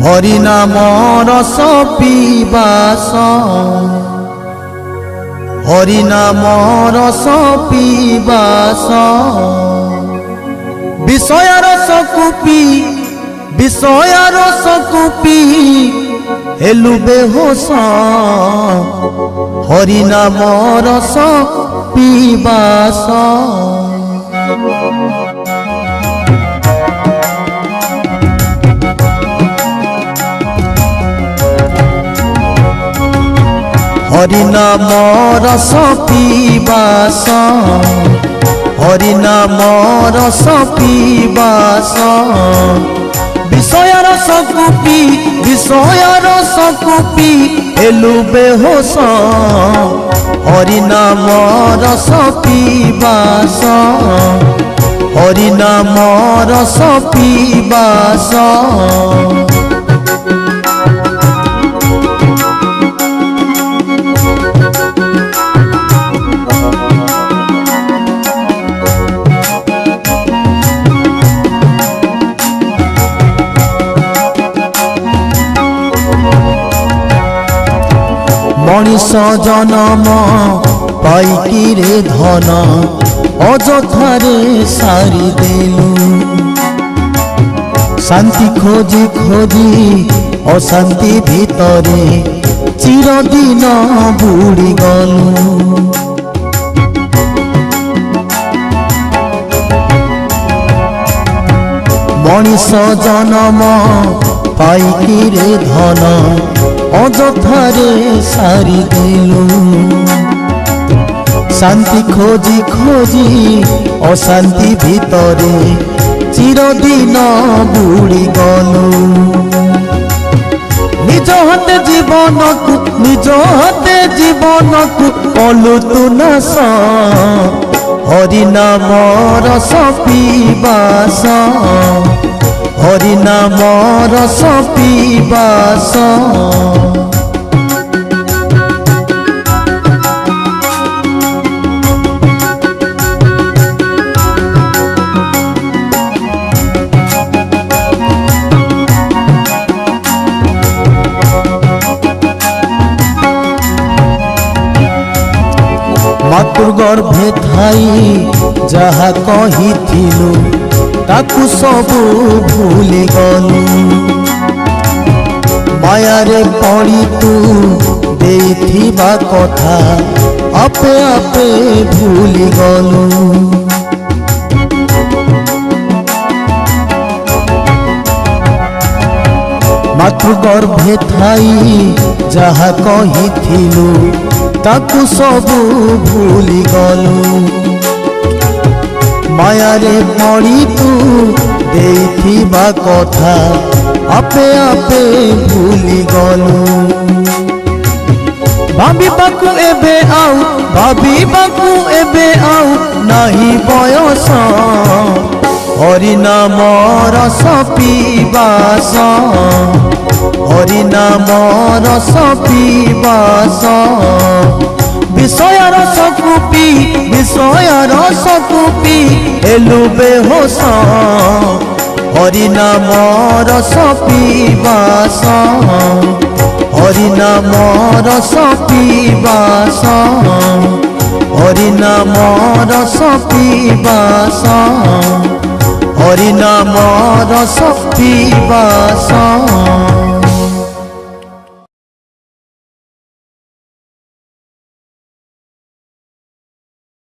হরিনাম রস পিবাস, হরিনাম রস পিবাস, বিষয় রস কুপি, বিষয় রস কুপি হেলু বেহোস, হরিনাম রস পিবাস। হরিনাম রস পিবাস, হরিনাম রস পিবাস, বিষয় রস কুপি, বিষয় রস কুপি হেলু বেহোস, হরিনাম রস পিবাস, হরিনাম রস পিবাস। মনিষ জনম পাইকি রে ধন, অযথারে সারি দেলু, শান্তি খোঁজি খোঁজি অশান্তি ভিতরে চিরদিন বুড়ি গলু। মনিষ জনম পাইকি রে ধন, অযথারে সারি দেলু, শান্তি খোঁজি খোঁজি অশান্তি ভিতরে চিরদিন বুড়ি গলু। নিজ হাতে জীবনকু, নিজ হাতে জীবনকু কলু তু নাশ, হরিনাম রস পিবাস, হরিনাম রস পিবাস। মাতুর গর্ভে থাই যাহা কহিଥିଲୁ তাকু সবু ভুলি গলু, মায়ারে পড়ি তু দেইথিবা কথা আপে আপে ভুলি গলু। মাতৃ গর্ভে থাই যাহা কহিଥିଲୁ তাকু সবু ভুলি গলু, মায়ারে পড়ি তু দেইথিবা কথা আপে আপে ভুলি গলু। ভাবিবাকু এবে আউ, ভাবিবাকু এবে আউ নাহি বয়স, হরিনাম রস পিবাস, হরিনাম রস পিবাস। বিষয় রস কুপি, বিষয় রস কুপি হেলু বেহোস, হরিনাম রস পিবাস, হরিনাম রস পিবাস, হরিনাম রস পিবাস, হরিনাম রস পিবাস।